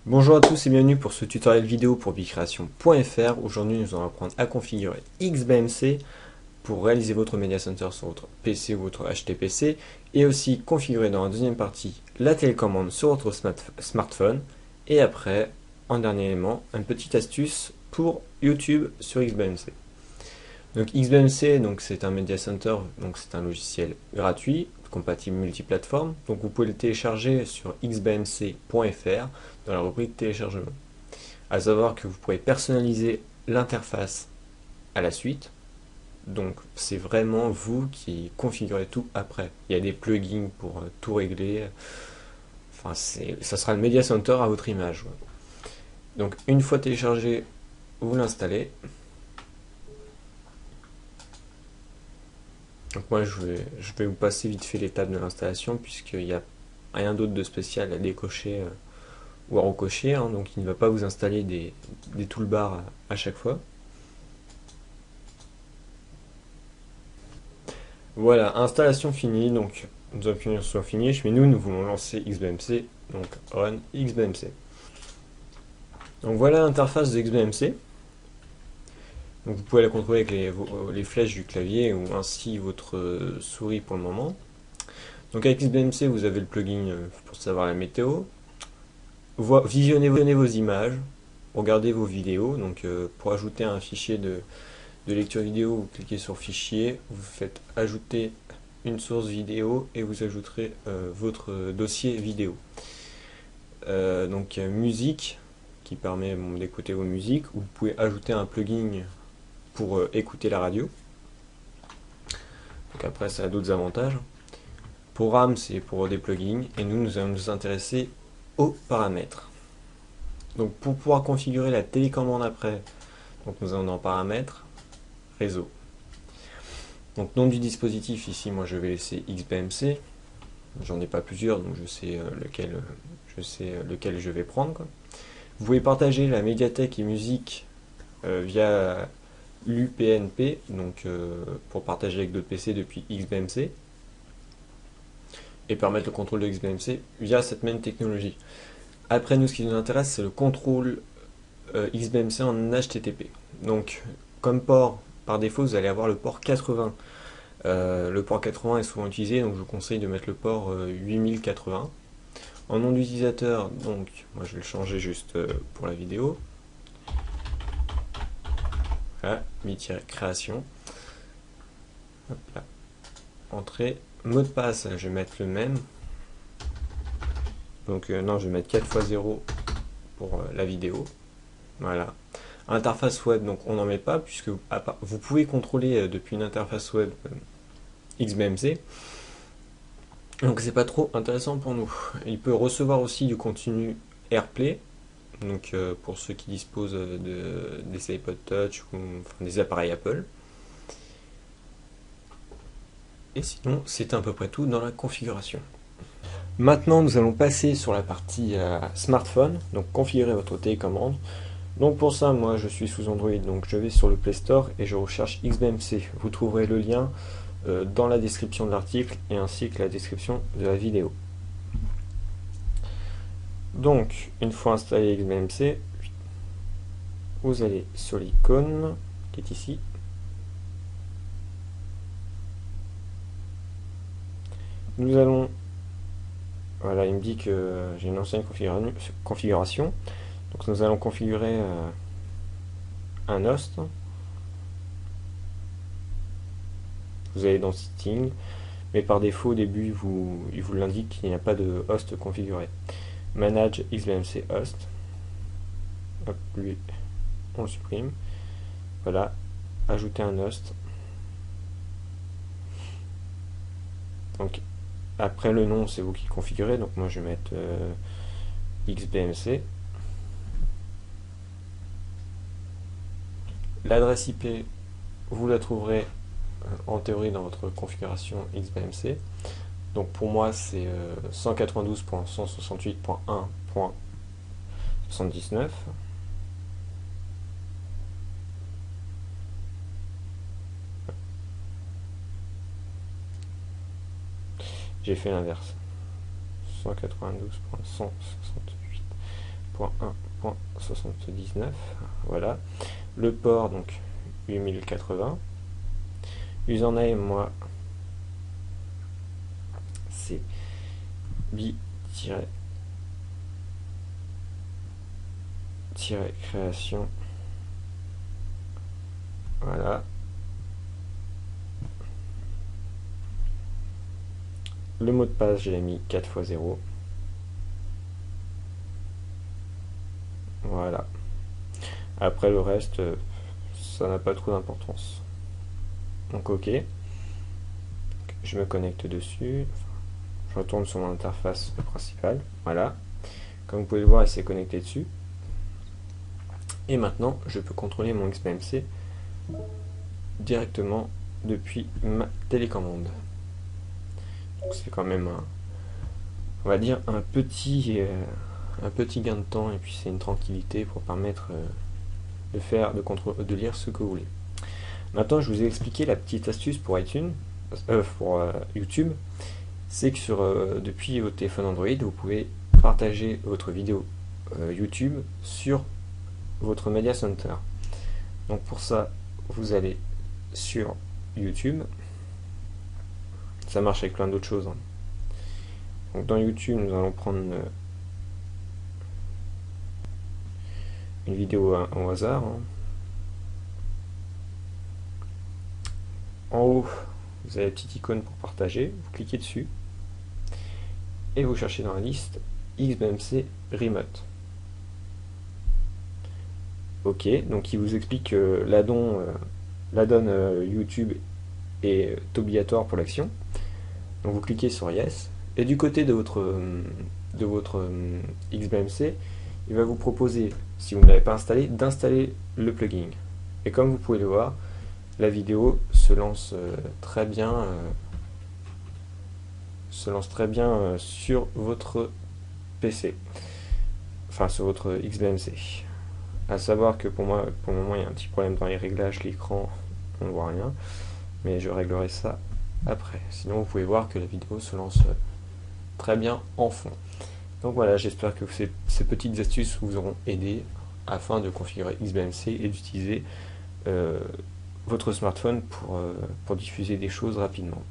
Bonjour à tous et bienvenue pour ce tutoriel vidéo pour bicreation.fr. Aujourd'hui nous allons apprendre à configurer XBMC pour réaliser votre Media Center sur votre PC ou votre HTPC et aussi configurer dans la deuxième partie la télécommande sur votre smartphone et après, en dernier élément, une petite astuce pour YouTube sur XBMC. Donc XBMC, c'est un Media Center, donc c'est un logiciel gratuit, compatible multiplateforme. Donc vous pouvez le télécharger sur xbmc.fr dans la rubrique téléchargement. À savoir que vous pouvez personnaliser l'interface à la suite. Donc c'est vraiment vous qui configurez tout après. Il y a des plugins pour tout régler. Enfin, ça sera le Media Center à votre image. Donc une fois téléchargé, vous l'installez. Donc moi je vais vous passer vite fait l'étape de l'installation puisqu'il n'y a rien d'autre de spécial à décocher ou à recocher, donc il ne va pas vous installer des toolbars à chaque fois. Voilà, installation finie, donc nous appuyons sur Finish, mais nous voulons lancer XBMC, donc Run XBMC. Donc voilà l'interface de XBMC. Donc vous pouvez la contrôler avec les flèches du clavier ou ainsi votre souris pour le moment. Donc avec XBMC, vous avez le plugin pour savoir la météo, visionnez vos images, regardez vos vidéos. Donc pour ajouter un fichier de lecture vidéo, vous cliquez sur Fichier, vous faites Ajouter une source vidéo et vous ajouterez votre dossier vidéo. Musique, qui permet d'écouter vos musiques, ou vous pouvez ajouter un plugin pour écouter la radio. Donc après ça a d'autres avantages. Pour RAM, c'est pour des plugins, et nous allons nous intéresser aux paramètres. Donc pour pouvoir configurer la télécommande après, donc nous allons dans Paramètres, Réseau. Donc nom du dispositif, ici moi je vais laisser XBMC. J'en ai pas plusieurs, donc je sais lequel je vais prendre, quoi. Vous pouvez partager la médiathèque et musique via l'UPnP, donc pour partager avec d'autres PC depuis XBMC, et permettre le contrôle de XBMC via cette même technologie. Après, nous, ce qui nous intéresse, c'est le contrôle XBMC en HTTP. Donc, comme port, par défaut, vous allez avoir le port 80. Le port 80 est souvent utilisé, donc je vous conseille de mettre le port 8080. En nom d'utilisateur, donc, moi je vais le changer juste pour la vidéo. Voilà, mi-création. Hop là. Entrée. Mot de passe, je vais mettre le même. Donc non, je vais mettre 4x0 pour la vidéo. Voilà. Interface web, donc on n'en met pas, puisque vous pouvez contrôler depuis une interface web XBMC. Donc c'est pas trop intéressant pour nous. Il peut recevoir aussi du contenu AirPlay, donc pour ceux qui disposent des iPod Touch ou des appareils Apple. Et sinon, c'est à peu près tout dans la configuration. Maintenant, nous allons passer sur la partie smartphone, donc configurer votre télécommande. Donc pour ça, moi je suis sous Android, donc je vais sur le Play Store et je recherche XBMC. Vous trouverez le lien dans la description de l'article et ainsi que la description de la vidéo. Donc, une fois installé XBMC, vous allez sur l'icône qui est ici. Nous allons... Voilà, il me dit que j'ai une ancienne configuration. Donc nous allons configurer un host. Vous allez dans Setting, mais par défaut au début il vous l'indique qu'il n'y a pas de host configuré. Manage XBMC host. Hop, lui, on le supprime. Voilà, ajouter un host. Donc après le nom, c'est vous qui configurez. Donc moi je vais mettre XBMC. L'adresse IP, vous la trouverez en théorie dans votre configuration XBMC. Donc pour moi c'est 192.168.1.79. J'ai fait l'inverse. 192.168. 1.1.79, voilà. Le port, donc 8080. Username, moi, c'est bi-création. Voilà. Le mot de passe, je l'ai mis 4x0. Voilà. Après le reste, ça n'a pas trop d'importance. Donc ok. Je me connecte dessus. Je retourne sur mon interface principale. Voilà. Comme vous pouvez le voir, elle s'est connectée dessus. Et maintenant, je peux contrôler mon XBMC directement depuis ma télécommande. C'est quand même on va dire un petit gain de temps, et puis c'est une tranquillité pour permettre de lire ce que vous voulez. Maintenant, je vous ai expliqué la petite astuce pour iTunes, pour YouTube, c'est que depuis votre téléphone Android, vous pouvez partager votre vidéo YouTube sur votre Media Center. Donc pour ça, vous allez sur YouTube. Ça marche avec plein d'autres choses. Donc dans YouTube, nous allons prendre une vidéo au hasard. En haut, vous avez la petite icône pour partager. Vous cliquez dessus et vous cherchez dans la liste XBMC Remote. Ok, donc il vous explique que l'addon YouTube est obligatoire pour l'action. Donc vous cliquez sur Yes, et du côté de votre XBMC, il va vous proposer, si vous ne l'avez pas installé, d'installer le plugin. Et comme vous pouvez le voir, la vidéo se lance très bien sur votre PC, enfin sur votre XBMC. À savoir que pour moi, pour le moment, il y a un petit problème dans les réglages, l'écran, on ne voit rien, mais je réglerai ça après. Sinon, vous pouvez voir que la vidéo se lance très bien en fond. Donc voilà, j'espère que ces petites astuces vous auront aidé afin de configurer XBMC et d'utiliser votre smartphone pour diffuser des choses rapidement.